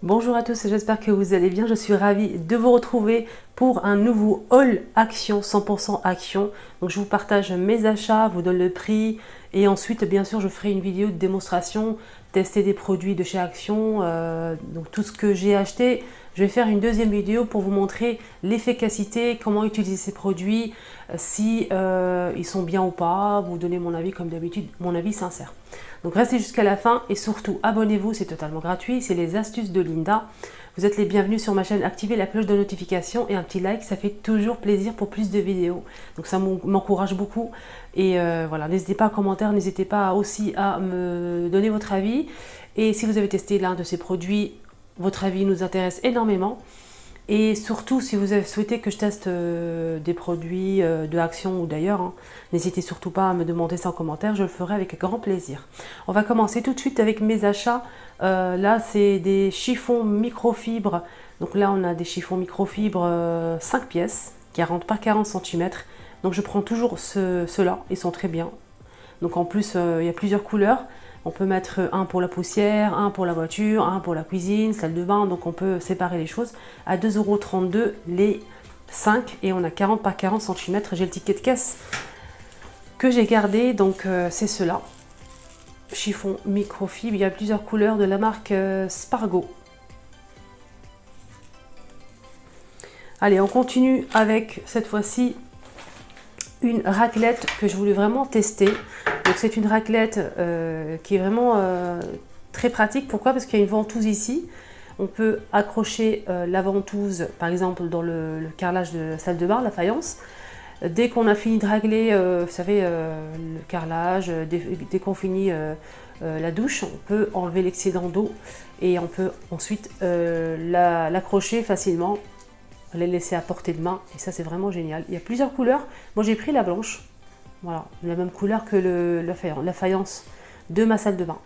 Bonjour à tous, j'espère que vous allez bien. Je suis ravie de vous retrouver pour un nouveau haul action, 100% action. Donc je vous partage mes achats, vous donne le prix et ensuite bien sûr je ferai une vidéo de démonstration, tester des produits de chez Action, donc tout ce que j'ai acheté. Je vais faire une deuxième vidéo pour vous montrer l'efficacité, comment utiliser ces produits, si ils sont bien ou pas, vous donner mon avis comme d'habitude, mon avis sincère. Donc restez jusqu'à la fin et surtout abonnez-vous, c'est totalement gratuit, c'est les astuces de Linda. Vous êtes les bienvenus sur ma chaîne, activez la cloche de notification et un petit like, ça fait toujours plaisir pour plus de vidéos. Donc ça m'encourage beaucoup et voilà, n'hésitez pas à commentaire, n'hésitez pas aussi à me donner votre avis. Et si vous avez testé l'un de ces produits, votre avis nous intéresse énormément. Et surtout, si vous avez souhaité que je teste des produits de Action ou d'ailleurs, hein, n'hésitez surtout pas à me demander ça en commentaire, je le ferai avec grand plaisir. On va commencer tout de suite avec mes achats. Là, c'est des chiffons microfibres. Donc là, on a des chiffons microfibres 5 pièces, 40 par 40 cm. Donc je prends toujours ceux-là, ils sont très bien. Donc en plus, il y a plusieurs couleurs. On peut mettre un pour la poussière, un pour la voiture, un pour la cuisine, salle de bain. Donc on peut séparer les choses. À 2,32 € les 5 et on a 40 par 40 cm. J'ai le ticket de caisse que j'ai gardé. Donc c'est cela. Chiffon microfibre. Il y a plusieurs couleurs de la marque Spargo. Allez, on continue avec cette fois-ci une raclette que je voulais vraiment tester. Donc c'est une raclette qui est vraiment très pratique. Pourquoi? Parce qu'il y a une ventouse ici. On peut accrocher la ventouse, par exemple, dans le carrelage de la salle de bain, la faïence. Dès qu'on a fini de régler, vous savez, le carrelage, dès qu'on finit la douche, on peut enlever l'excédent d'eau et on peut ensuite l'accrocher facilement, les laisser à portée de main. Et ça, c'est vraiment génial. Il y a plusieurs couleurs. Moi, j'ai pris la blanche. Voilà, la même couleur que la faïence de ma salle de bain.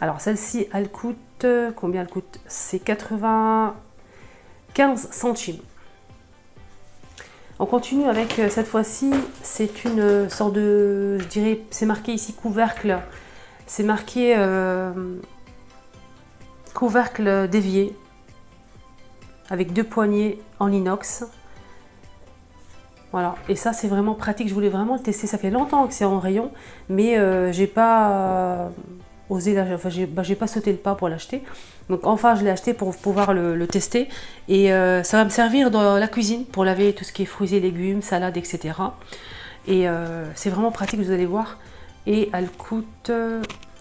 Alors celle-ci, elle coûte, combien elle coûte? C'est 95 centimes. On continue avec cette fois-ci, c'est une sorte de, je dirais, c'est marqué ici couvercle. C'est marqué couvercle dévié avec 2 poignées en inox. Voilà, et ça c'est vraiment pratique, je voulais vraiment le tester, ça fait longtemps que c'est en rayon, mais j'ai pas osé, enfin j'ai pas sauté le pas pour l'acheter. Donc enfin je l'ai acheté pour pouvoir le tester, et ça va me servir dans la cuisine pour laver tout ce qui est fruits et légumes, salades, etc. Et c'est vraiment pratique, vous allez voir, et elle coûte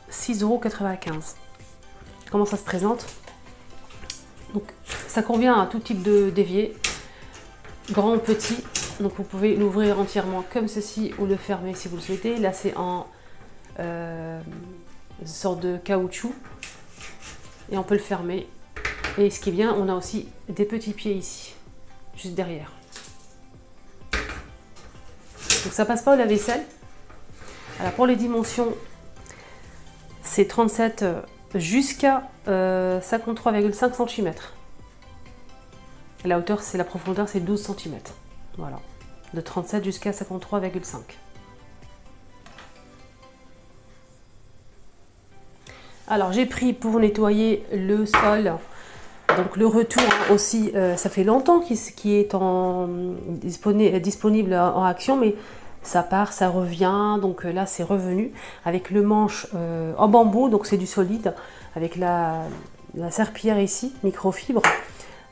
6,95 €. Comment ça se présente? Donc ça convient à tout type d'évier, grand ou petit. Donc vous pouvez l'ouvrir entièrement comme ceci ou le fermer si vous le souhaitez. Là c'est en sorte de caoutchouc et on peut le fermer. Et ce qui est bien, on a aussi des petits pieds ici, juste derrière. Donc ça passe pas au lave-vaisselle. Alors pour les dimensions, c'est 37 jusqu'à 53,5 cm. La hauteur, c'est la profondeur, c'est 12 cm. Voilà, de 37 jusqu'à 53,5. Alors j'ai pris pour nettoyer le sol, donc le retour aussi, ça fait longtemps qu'il est disponible en Action, mais ça part, ça revient, donc là c'est revenu avec le manche en bambou, donc c'est du solide, avec la serpillière ici, microfibre.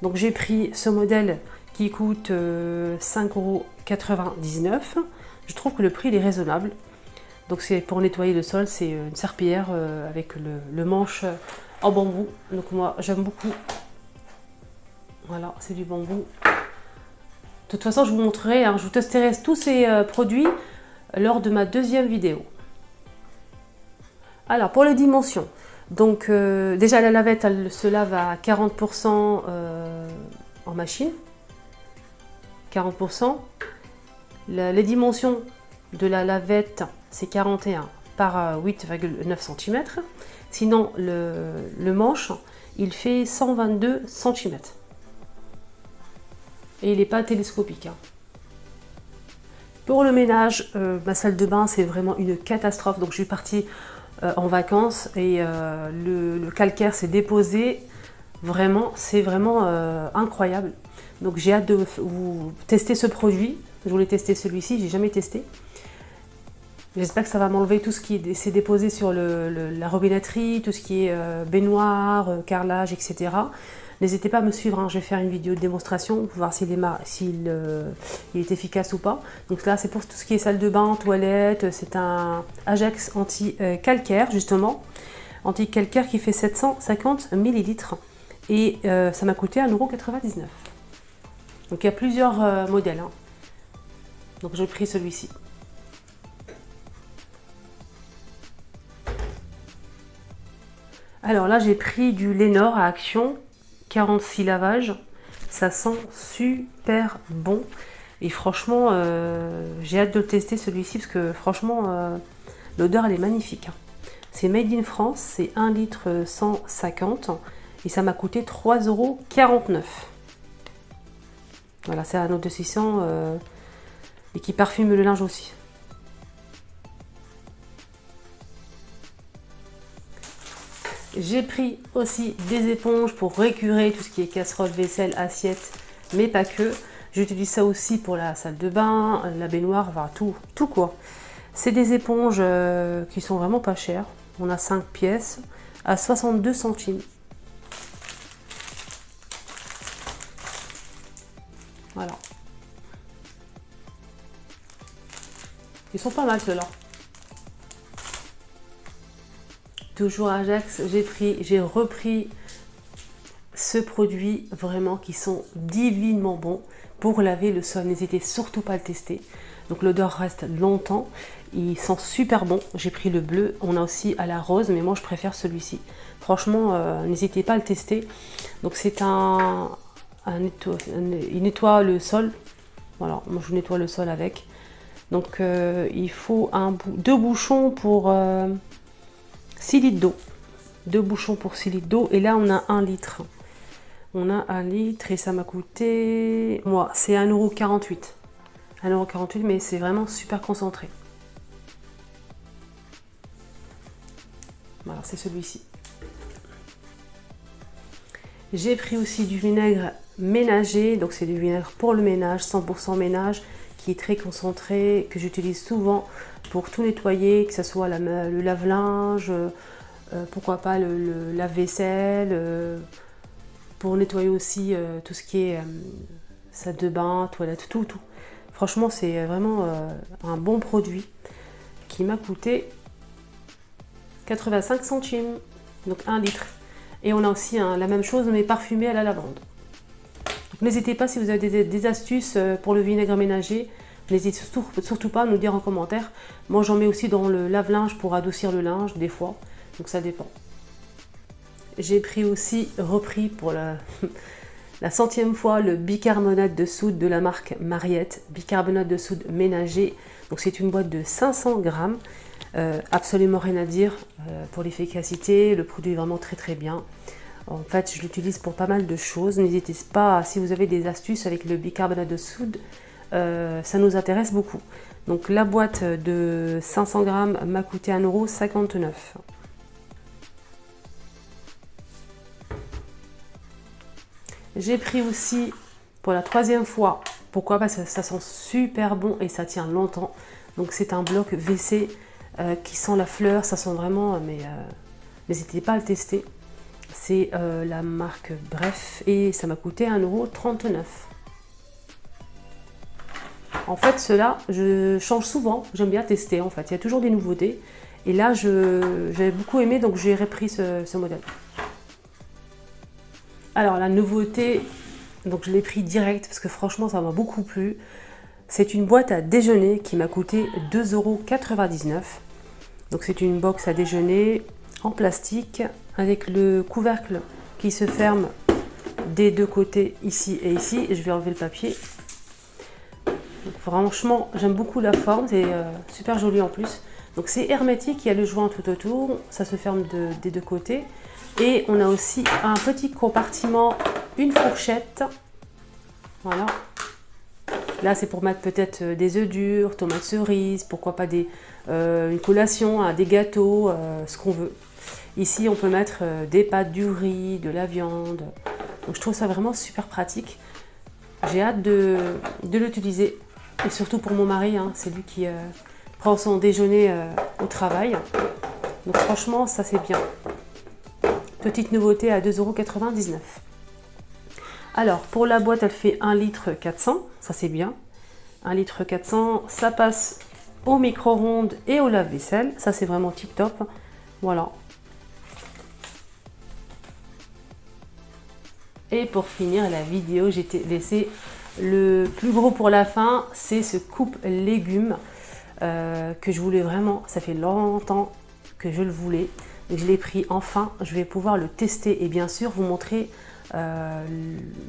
Donc j'ai pris ce modèle qui coûte 5,99 €. Je trouve que le prix il est raisonnable. Donc c'est pour nettoyer le sol, c'est une serpillière avec le manche en bambou. Donc moi j'aime beaucoup. Voilà, c'est du bambou. De toute façon je vous montrerai, hein, je vous testerai tous ces produits lors de ma deuxième vidéo. Alors pour les dimensions, donc déjà la lavette elle se lave à 40% en machine. 40%. Les dimensions de la lavette, c'est 41 par 8,9 cm. Sinon, le manche, il fait 122 cm. Et il n'est pas télescopique. Hein. Pour le ménage, ma salle de bain, c'est vraiment une catastrophe. Donc, je suis partie en vacances et le calcaire s'est déposé Vraiment, c'est vraiment incroyable. Donc j'ai hâte de vous tester ce produit. Je voulais tester celui-ci, j'ai jamais testé. J'espère que ça va m'enlever tout ce qui s'est déposé sur la robinetterie, tout ce qui est baignoire, carrelage, etc. N'hésitez pas à me suivre, hein. Je vais faire une vidéo de démonstration pour voir s'il est efficace ou pas. Donc là, c'est pour tout ce qui est salle de bain, toilette. C'est un Ajax anti-calcaire, justement. Anti-calcaire qui fait 750 ml. Et ça m'a coûté 1,99 €. Donc il y a plusieurs modèles, hein. Donc j'ai pris celui-ci. Alors là, j'ai pris du Lénor à Action, 46 lavages. Ça sent super bon. Et franchement, j'ai hâte de le tester celui-ci parce que franchement, l'odeur elle est magnifique, hein. C'est Made in France, c'est 1 litre 150 et ça m'a coûté 3,49 €. Voilà, c'est un autre de 600 et qui parfume le linge aussi. J'ai pris aussi des éponges pour récurer tout ce qui est casserole, vaisselle, assiette, mais pas que. J'utilise ça aussi pour la salle de bain, la baignoire, enfin tout quoi. C'est des éponges qui sont vraiment pas chères. On a 5 pièces à 62 centimes. Voilà. Ils sont pas mal ceux-là. Toujours Ajax, j'ai repris ce produit vraiment qui sont divinement bons pour laver le sol. N'hésitez surtout pas à le tester. Donc l'odeur reste longtemps. Il sent super bon. J'ai pris le bleu. On a aussi à la rose, mais moi je préfère celui-ci. Franchement, n'hésitez pas à le tester. Donc c'est il nettoie le sol. Voilà, moi je nettoie le sol avec. Donc il faut deux bouchons pour 6 litres d'eau. 2 bouchons pour 6 litres d'eau. Et là, on a 1 litre. On a 1 litre et ça m'a coûté... Moi, c'est 1,48 €. 1,48 €, mais c'est vraiment super concentré. Voilà, c'est celui-ci. J'ai pris aussi du vinaigre ménager. Donc, c'est du vinaigre pour le ménage, 100% ménage, qui est très concentré, que j'utilise souvent pour tout nettoyer, que ce soit le lave-linge, pourquoi pas le lave-vaisselle, pour nettoyer aussi tout ce qui est salle de bain, toilette, tout. Franchement, c'est vraiment un bon produit qui m'a coûté 85 centimes, donc 1 litre. Et on a aussi la même chose, mais parfumé à la lavande. N'hésitez pas si vous avez des astuces pour le vinaigre ménager. N'hésitez surtout pas à nous dire en commentaire. Moi, j'en mets aussi dans le lave-linge pour adoucir le linge, des fois. Donc, ça dépend. J'ai repris pour la 100e fois le bicarbonate de soude de la marque Mariette. Bicarbonate de soude ménager. Donc, c'est une boîte de 500 grammes. Absolument rien à dire pour l'efficacité. Le produit est vraiment très bien. En fait, je l'utilise pour pas mal de choses. N'hésitez pas, si vous avez des astuces avec le bicarbonate de soude, ça nous intéresse beaucoup. Donc la boîte de 500 grammes m'a coûté 1,59 €. J'ai pris aussi pour la 3e fois. Pourquoi? Parce que ça sent super bon et ça tient longtemps. Donc c'est un bloc WC qui sent la fleur. Ça sent vraiment, mais n'hésitez pas à le tester. C'est la marque Bref et ça m'a coûté 1,39 €. En fait, ceux-là, je change souvent. J'aime bien tester, en fait. Il y a toujours des nouveautés. Et là, j'avais beaucoup aimé, donc j'ai repris ce modèle. Alors, la nouveauté, donc je l'ai pris direct, parce que franchement, ça m'a beaucoup plu. C'est une boîte à déjeuner qui m'a coûté 2,99 €. Donc, c'est une box à déjeuner en plastique, avec le couvercle qui se ferme des deux côtés, ici et ici. Je vais enlever le papier. Donc, franchement, j'aime beaucoup la forme, c'est super joli en plus. Donc c'est hermétique, il y a le joint tout autour, ça se ferme des deux côtés. Et on a aussi un petit compartiment, une fourchette. Voilà. Là, c'est pour mettre peut-être des œufs durs, tomates cerises, pourquoi pas une collation, des gâteaux, ce qu'on veut. Ici, on peut mettre des pâtes, du riz, de la viande. Donc je trouve ça vraiment super pratique. J'ai hâte de l'utiliser. Et surtout pour mon mari, hein, c'est lui qui prend son déjeuner au travail. Donc franchement, ça c'est bien. Petite nouveauté à 2,99 €. Alors, pour la boîte, elle fait 1 litre 400. Ça c'est bien. 1 litre 400, ça passe au micro-ondes et au lave-vaisselle. Ça c'est vraiment tip top. Voilà. Et pour finir la vidéo, j'ai laissé le plus gros pour la fin. C'est ce coupe légumes que je voulais vraiment. Ça fait longtemps que je le voulais. Et je l'ai pris enfin. Je vais pouvoir le tester et bien sûr vous montrer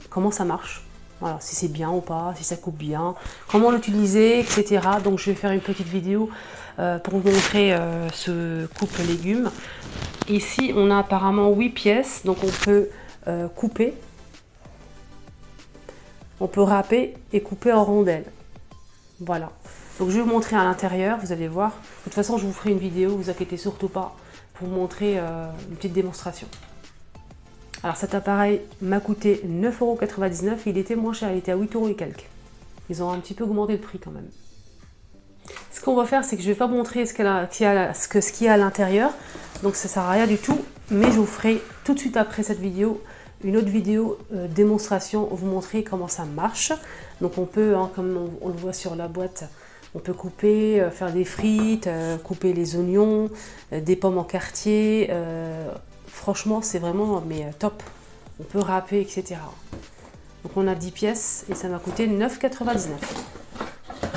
comment ça marche. Voilà, si c'est bien ou pas, si ça coupe bien, comment l'utiliser, etc. Donc je vais faire une petite vidéo pour vous montrer ce coupe légumes. Ici, on a apparemment 8 pièces, donc on peut couper. On peut râper et couper en rondelles. Voilà. Donc je vais vous montrer à l'intérieur, vous allez voir. De toute façon, je vous ferai une vidéo, vous inquiétez surtout pas, pour vous montrer une petite démonstration. Alors cet appareil m'a coûté 9,99 €. Il était moins cher, il était à 8 € et quelques. Ils ont un petit peu augmenté le prix quand même. Ce qu'on va faire, c'est que je ne vais pas montrer ce qu'il y a à l'intérieur. Donc ça ne sert à rien du tout. Mais je vous ferai tout de suite après cette vidéo une autre vidéo démonstration, vous montrer comment ça marche. Donc on peut, hein, comme on le voit sur la boîte, on peut couper, faire des frites, couper les oignons, des pommes en quartier. Franchement, c'est vraiment top. On peut râper, etc. Donc on a 10 pièces et ça m'a coûté 9,99 €.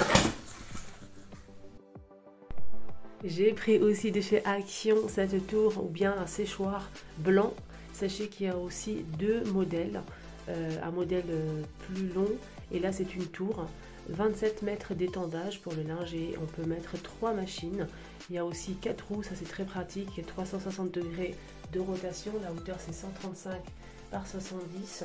J'ai pris aussi de chez Action cette tour ou bien un séchoir blanc. Sachez qu'il y a aussi deux modèles, un modèle plus long et là c'est une tour, 27 mètres d'étendage pour le linge et on peut mettre 3 machines. Il y a aussi 4 roues, ça c'est très pratique, 360 degrés de rotation, la hauteur c'est 135 par 70.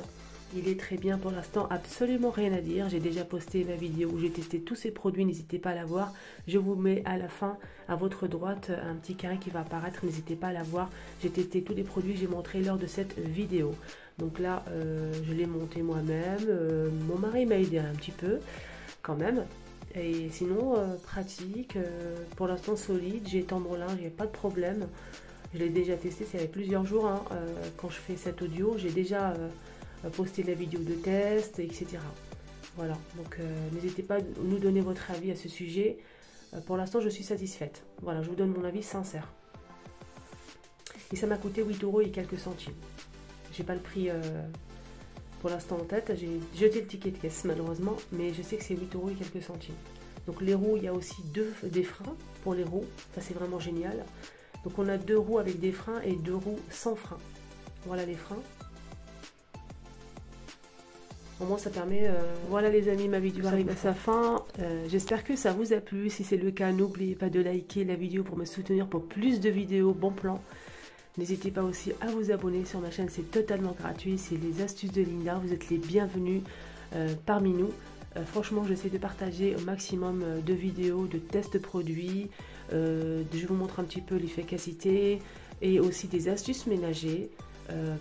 Il est très bien pour l'instant, absolument rien à dire. J'ai déjà posté ma vidéo où j'ai testé tous ces produits, n'hésitez pas à la voir. Je vous mets à la fin, à votre droite, un petit carré qui va apparaître, n'hésitez pas à la voir. J'ai testé tous les produits, j'ai montré lors de cette vidéo. Donc là, je l'ai monté moi-même. Mon mari m'a aidé un petit peu, quand même. Et sinon, pratique, pour l'instant solide, j'ai étendu mon linge, il n'y a pas de problème. Je l'ai déjà testé, ça fait plusieurs jours, hein, quand je fais cet audio, j'ai déjà... poster la vidéo de test, etc. Voilà, donc n'hésitez pas à nous donner votre avis à ce sujet. Pour l'instant, je suis satisfaite. Voilà, je vous donne mon avis sincère. Et ça m'a coûté 8 € et quelques centimes. J'ai pas le prix pour l'instant en tête. J'ai jeté le ticket de caisse malheureusement, mais je sais que c'est 8 € et quelques centimes. Donc les roues, il y a aussi des freins pour les roues. Ça, c'est vraiment génial. Donc on a 2 roues avec des freins et 2 roues sans frein. Voilà les freins. Au moins ça permet, voilà les amis, ma vidéo arrive à sa fin. J'espère que ça vous a plu. Si c'est le cas, n'oubliez pas de liker la vidéo pour me soutenir pour plus de vidéos bon plan. N'hésitez pas aussi à vous abonner sur ma chaîne, c'est totalement gratuit. C'est les astuces de Linda, vous êtes les bienvenus parmi nous. Franchement, j'essaie de partager au maximum de vidéos, de tests produits. Je vous montre un petit peu l'efficacité et aussi des astuces ménagers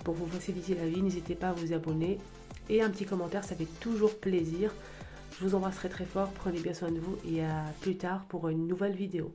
pour vous faciliter la vie. N'hésitez pas à vous abonner. Et un petit commentaire, ça fait toujours plaisir. Je vous embrasserai très fort, prenez bien soin de vous et à plus tard pour une nouvelle vidéo.